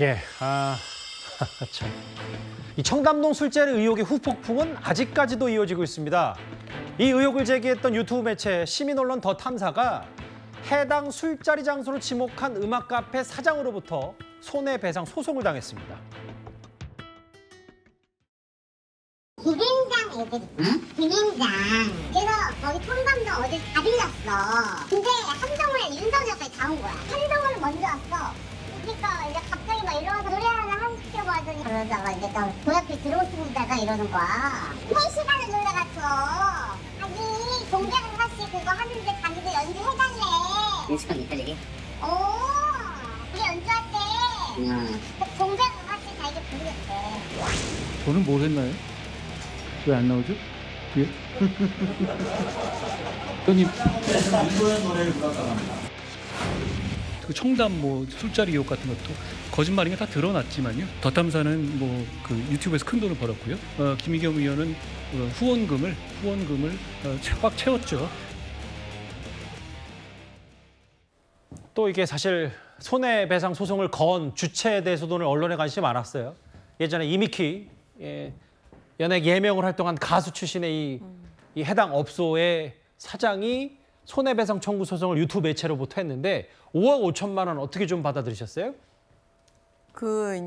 예, 참. 이 청담동 술자리 의혹의 후폭풍은 아직까지도 이어지고 있습니다. 이 의혹을 제기했던 유튜브 매체 시민언론 더 탐사가 해당 술자리 장소를 지목한 음악 카페 사장으로부터 손해배상 소송을 당했습니다. 비빔장 애들 있나? 비빔장. 그래서 거기 청담동 어제 다 빌렸어. 근데 한동훈 윤석열까지 다 온 거야. 한동훈은 먼저 왔어. 그러니까 이제 갑자기 막 일어나서 노래 하나 시켜고 하더니 그러다가 이제 또 도약비 들어오십니다가 이러는 거야. 3시간을 놀러 갔어. 아니 동백은 사실 그거 하는데 자기도 연주해달래. 연습하고 있다 저기? 우리 연주할때 동백은 사실 자기가 부르겠대. 저는 뭘 했나요? 왜 안 나오죠? 뒤에? 형님. 그 청담 뭐 술자리 의혹 같은 것도 거짓말인 게 다 드러났지만요. 더 탐사는 뭐 그 유튜브에서 큰 돈을 벌었고요. 김의겸 의원은 후원금을 꽉 채웠죠. 또 이게 사실 손해배상 소송을 건 주체에 대해서도 오늘 언론에 관심이 많았어요. 예전에 이미키 연예계 예명을 활동한 가수 출신의 이 해당 업소의 사장이 손해배상 청구 소송을 유튜브 매체로부터 했는데 5억 5천만 원 어떻게 좀 받아들이셨어요?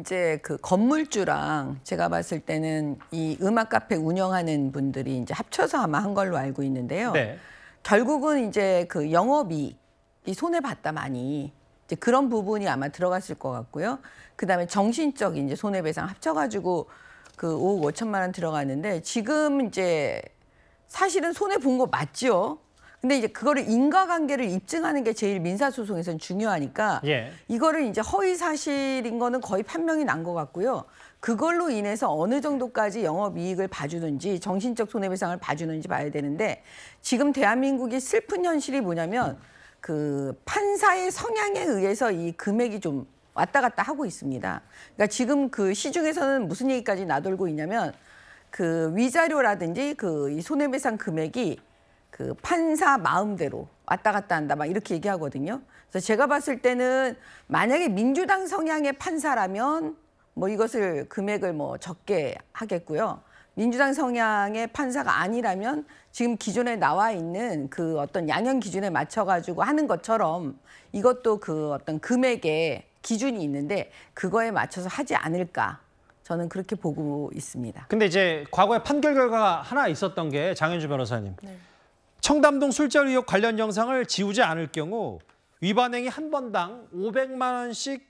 이제 그 건물주랑 제가 봤을 때는 이 음악 카페 운영하는 분들이 이제 합쳐서 아마 한 걸로 알고 있는데요. 네. 결국은 이제 그 영업이익이 손해 봤다 많이 이제 그런 부분이 아마 들어갔을 것 같고요. 그다음에 정신적 이제 손해배상 합쳐가지고 그 5억 5천만 원 들어갔는데 지금 이제 사실은 손해 본 거 맞죠. 근데 이제 그거를 인과관계를 입증하는 게 제일 민사소송에서는 중요하니까 예. 이거를 이제 허위 사실인 거는 거의 판명이 난 것 같고요. 그걸로 인해서 어느 정도까지 영업이익을 봐주는지 정신적 손해배상을 봐주는지 봐야 되는데 지금 대한민국이 슬픈 현실이 뭐냐면 그 판사의 성향에 의해서 이 금액이 좀 왔다 갔다 하고 있습니다. 그러니까 지금 그 시중에서는 무슨 얘기까지 나돌고 있냐면 그 위자료라든지 그 이 손해배상 금액이 그 판사 마음대로 왔다 갔다 한다 막 이렇게 얘기하거든요. 그래서 제가 봤을 때는 만약에 민주당 성향의 판사라면 뭐 이것을 금액을 뭐 적게 하겠고요. 민주당 성향의 판사가 아니라면 지금 기존에 나와 있는 그 어떤 양형 기준에 맞춰가지고 하는 것처럼 이것도 그 어떤 금액의 기준이 있는데 그거에 맞춰서 하지 않을까. 저는 그렇게 보고 있습니다. 근데 이제 과거에 판결 결과가 하나 있었던 게 장현주 변호사님. 네. 청담동 술자리 의혹 관련 영상을 지우지 않을 경우 위반행위 한 번당 500만 원씩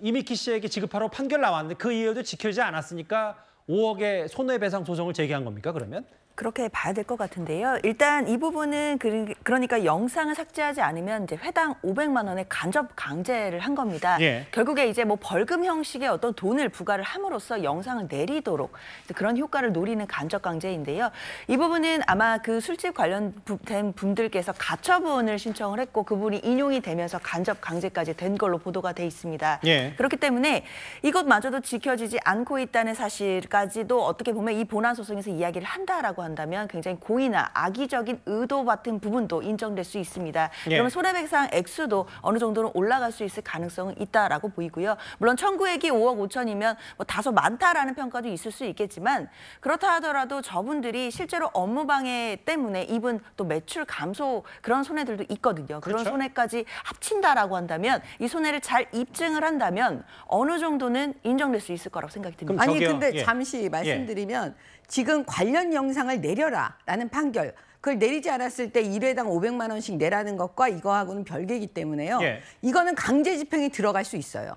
이미키 씨에게 지급하라고 판결 나왔는데 그 이유도 지켜지지 않았으니까 5억의 손해배상 소송을 제기한 겁니까 그러면? 그렇게 봐야 될 것 같은데요. 일단 이 부분은 그러니까 영상을 삭제하지 않으면 이제 회당 500만 원의 간접 강제를 한 겁니다. 예. 결국에 이제 뭐 벌금 형식의 어떤 돈을 부과를 함으로써 영상을 내리도록 그런 효과를 노리는 간접 강제인데요. 이 부분은 아마 그 술집 관련된 분들께서 가처분을 신청을 했고 그분이 인용이 되면서 간접 강제까지 된 걸로 보도가 돼 있습니다. 예. 그렇기 때문에 이것마저도 지켜지지 않고 있다는 사실까지도 어떻게 보면 이 본안 소송에서 이야기를 한다라고 한다면 굉장히 고의나 악의적인 의도 같은 부분도 인정될 수 있습니다. 예. 그러면 손해배상 액수도 어느 정도는 올라갈 수 있을 가능성은 있다라고 보이고요. 물론 청구액이 5억 5천이면 뭐 다소 많다라는 평가도 있을 수 있겠지만 그렇다 하더라도 저분들이 실제로 업무 방해 때문에 입은 또 매출 감소 그런 손해들도 있거든요. 그런 그렇죠? 손해까지 합친다라고 한다면 이 손해를 잘 입증을 한다면 어느 정도는 인정될 수 있을 거라고 생각이 듭니다. 그럼 아니 저기요. 근데 예. 잠시 말씀드리면 지금 관련 영상을 내려라라는 판결 그걸 내리지 않았을 때 1회당 500만 원씩 내라는 것과 이거하고는 별개이기 때문에요. 예. 이거는 강제 집행이 들어갈 수 있어요.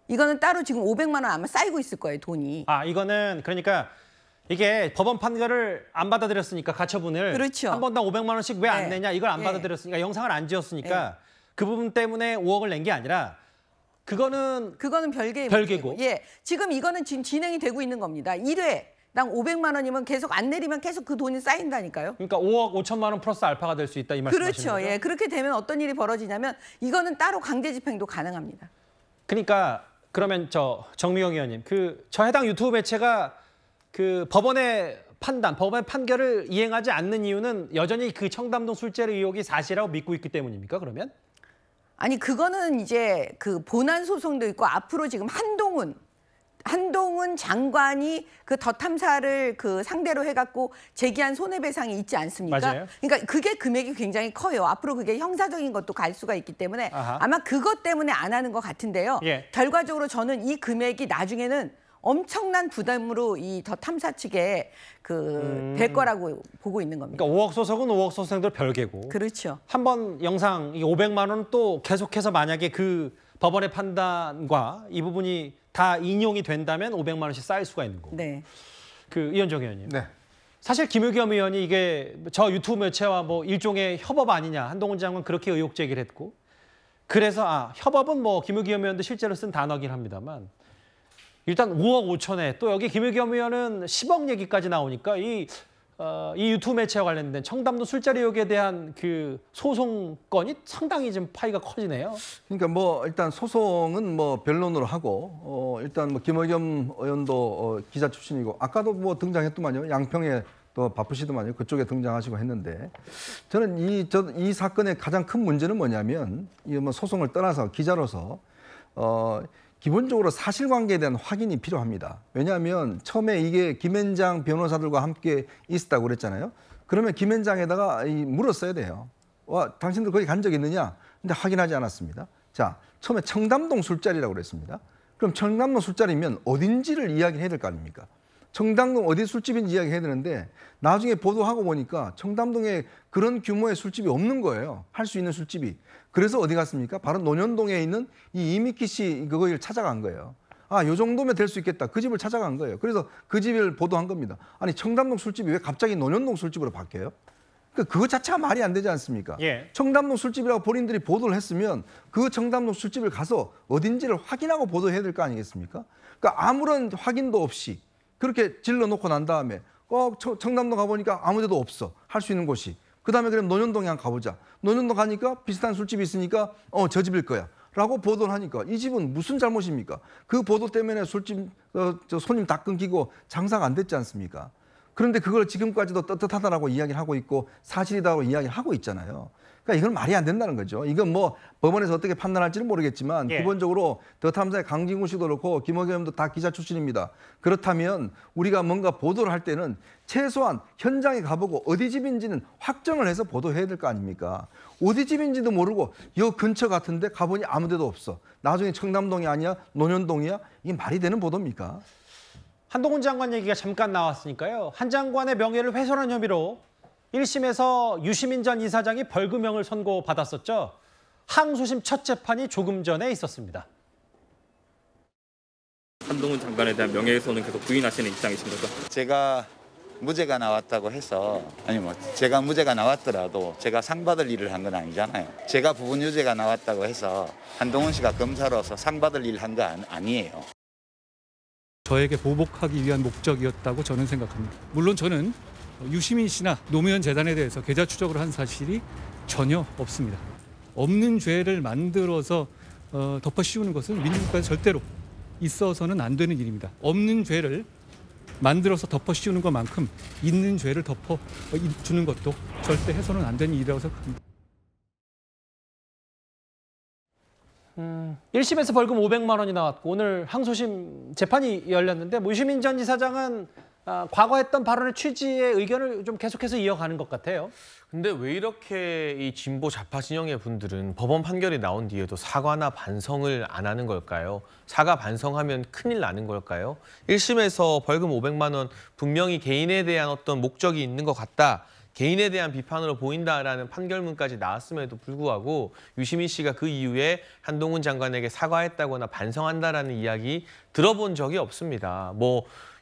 이거는 따로 지금 500만 원 아마 쌓이고 있을 거예요, 돈이. 이거는 그러니까 이게 법원 판결을 안 받아들였으니까 가처분을 그렇죠. 한 번당 500만 원씩 왜 안 네. 내냐 이걸 안 네. 받아들였으니까 영상을 안 지웠으니까 그 부분 때문에 5억을 낸 게 아니라 그거는 별개의 별개고. 문제고. 예, 지금 이거는 지금 진행이 되고 있는 겁니다. 1회당 500만 원이면 계속 안 내리면 계속 그 돈이 쌓인다니까요. 그러니까 5억 5천만 원 플러스 알파가 될 수 있다 이 말씀이신 거죠? 그렇죠. 예, 그렇게 되면 어떤 일이 벌어지냐면 이거는 따로 강제 집행도 가능합니다. 그러니까 그러면 정미경 의원님 저 해당 유튜브 매체가 그 법원의 판결을 이행하지 않는 이유는 여전히 그 청담동 술자리 의혹이 사실이라고 믿고 있기 때문입니까 그러면? 아니 그거는 이제 그 본안 소송도 있고 앞으로 지금 한동훈 장관이 그 더 탐사를 그 상대로 해갖고 제기한 손해배상이 있지 않습니까? 맞아요. 그러니까 그게 금액이 굉장히 커요. 앞으로 그게 형사적인 것도 갈 수가 있기 때문에 아하. 아마 그것 때문에 안 하는 것 같은데요. 예. 결과적으로 저는 이 금액이 나중에는 엄청난 부담으로 이 더 탐사 측에 될 거라고 보고 있는 겁니다. 그러니까 5억 소송은 5억 소송대로 별개고. 그렇죠. 한번 영상 이 500만 원은 또 계속해서 만약에 그 법원의 판단과 이 부분이 다 인용이 된다면 500만 원씩 쌓일 수가 있는 거고. 네. 그 이현정 의원님. 네. 사실 김의겸 의원이 이게 저 유튜브 매체와 뭐 일종의 협업 아니냐, 한동훈 장관 그렇게 의혹 제기를 했고, 그래서 협업은 뭐 김의겸 의원도 실제로 쓴 단어긴 합니다만 일단 5억 5천에 또 여기 김의겸 의원은 10억 얘기까지 나오니까 이 유튜브 매체와 관련된 청담동 술자리 의혹에 대한 그 소송 건이 상당히 좀 파이가 커지네요. 그러니까 뭐 일단 소송은 뭐 변론으로 하고 일단 뭐 김의겸 의원도 기자 출신이고 아까도 뭐 등장했더만요. 양평에 또 바쁘시더만요. 그쪽에 등장하시고 했는데 저는 이 사건의 가장 큰 문제는 뭐냐면 이 뭐 소송을 떠나서 기자로서 기본적으로 사실관계에 대한 확인이 필요합니다. 왜냐하면 처음에 이게 김앤장 변호사들과 함께 있었다고 그랬잖아요. 그러면 김앤장에다가 물었어야 돼요. 와, 당신들 거기 간 적 있느냐? 근데 확인하지 않았습니다. 자, 처음에 청담동 술자리라고 그랬습니다. 그럼 청담동 술자리면 어딘지를 이야기해야 될 거 아닙니까? 청담동 어디 술집인지 이야기해야 되는데 나중에 보도하고 보니까 청담동에 그런 규모의 술집이 없는 거예요. 할 수 있는 술집이. 그래서 어디 갔습니까? 바로 논현동에 있는 이 이미키 씨 그거를 찾아간 거예요. 아, 요 정도면 될 수 있겠다. 그 집을 찾아간 거예요. 그래서 그 집을 보도한 겁니다. 아니, 청담동 술집이 왜 갑자기 논현동 술집으로 바뀌어요? 그거 자체가 말이 안 되지 않습니까? 예. 청담동 술집이라고 본인들이 보도를 했으면 그 청담동 술집을 가서 어딘지를 확인하고 보도해야 될 거 아니겠습니까? 그러니까 아무런 확인도 없이 그렇게 질러놓고 난 다음에 청담동 가보니까 아무 데도 없어. 할 수 있는 곳이. 그다음에 그럼 논현동에 한번 가보자. 논현동 가니까 비슷한 술집이 있으니까 저 집일 거야. 라고 보도를 하니까 이 집은 무슨 잘못입니까? 그 보도 때문에 술집 손님 다 끊기고 장사가 안 됐지 않습니까? 그런데 그걸 지금까지도 떳떳하다라고 이야기를 하고 있고 사실이다라고 이야기를 하고 있잖아요. 그러니까 이건 말이 안 된다는 거죠. 이건 뭐 법원에서 어떻게 판단할지는 모르겠지만 예. 기본적으로 더 탐사의 강진구 씨도 그렇고 김의겸도 다 기자 출신입니다. 그렇다면 우리가 뭔가 보도를 할 때는 최소한 현장에 가보고 어디 집인지는 확정을 해서 보도해야 될 거 아닙니까? 어디 집인지도 모르고 여 근처 같은데 가보니 아무 데도 없어. 나중에 청담동이 아니야? 논현동이야? 이게 말이 되는 보도입니까? 한동훈 장관 얘기가 잠깐 나왔으니까요. 한 장관의 명예를 훼손한 혐의로 1심에서 유시민 전 이사장이 벌금형을 선고받았었죠. 항소심 첫 재판이 조금 전에 있었습니다. 한동훈 장관에 대한 명예훼손은 계속 부인하시는 입장이신 거죠? 제가 무죄가 나왔다고 해서 제가 무죄가 나왔더라도 제가 상 받을 일을 한 건 아니잖아요. 제가 부분 유죄가 나왔다고 해서 한동훈 씨가 검사로서 상 받을 일을 한 거 아니에요. 저에게 보복하기 위한 목적이었다고 저는 생각합니다. 물론 저는 유시민 씨나 노무현 재단에 대해서 계좌 추적을 한 사실이 전혀 없습니다. 없는 죄를 만들어서 덮어 씌우는 것은 민주국가에 절대로 있어서는 안 되는 일입니다. 없는 죄를 만들어서 덮어 씌우는 것만큼 있는 죄를 덮어 주는 것도 절대 해서는 안 되는 일이라고 생각합니다. 1심에서 벌금 500만 원이 나왔고 오늘 항소심 재판이 열렸는데 유시민 전 이사장은 과거했던 발언의 취지의 의견을 좀 계속해서 이어가는 것 같아요. 근데 왜 이렇게 이 진보 좌파 진영의 분들은 법원 판결이 나온 뒤에도 사과나 반성을 안 하는 걸까요? 사과 반성하면 큰일 나는 걸까요? 1심에서 벌금 500만 원 분명히 개인에 대한 어떤 목적이 있는 것 같다. 개인에 대한 비판으로 보인다라는 판결문까지 나왔음에도 불구하고 유시민 씨가 그 이후에 한동훈 장관에게 사과했다거나 반성한다라는 이야기 들어본 적이 없습니다.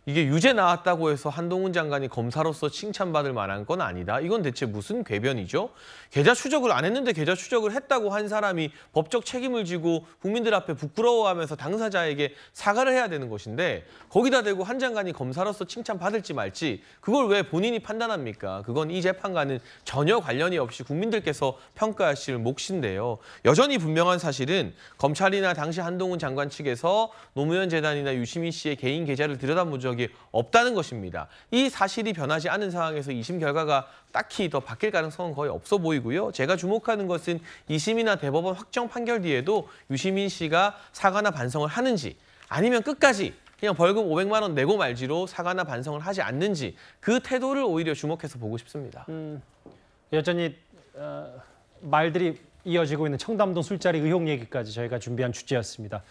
이게 유죄 나왔다고 해서 한동훈 장관이 검사로서 칭찬받을 만한 건 아니다. 이건 대체 무슨 궤변이죠? 계좌 추적을 안 했는데 계좌 추적을 했다고 한 사람이 법적 책임을 지고 국민들 앞에 부끄러워하면서 당사자에게 사과를 해야 되는 것인데 거기다 대고 한 장관이 검사로서 칭찬받을지 말지 그걸 왜 본인이 판단합니까? 그건 이 재판과는 전혀 관련이 없이 국민들께서 평가하실 몫인데요. 여전히 분명한 사실은 검찰이나 당시 한동훈 장관 측에서 노무현 재단이나 유시민 씨의 개인 계좌를 들여다본 적이 적이 없다는 것입니다. 이 사실이 변하지 않은 상황에서 2심 결과가 딱히 더 바뀔 가능성은 거의 없어 보이고요. 제가 주목하는 것은 2심이나 대법원 확정 판결 뒤에도 유시민 씨가 사과나 반성을 하는지 아니면 끝까지 그냥 벌금 500만 원 내고 말지로 사과나 반성을 하지 않는지 그 태도를 오히려 주목해서 보고 싶습니다. 여전히 말들이 이어지고 있는 청담동 술자리 의혹 얘기까지 저희가 준비한 주제였습니다.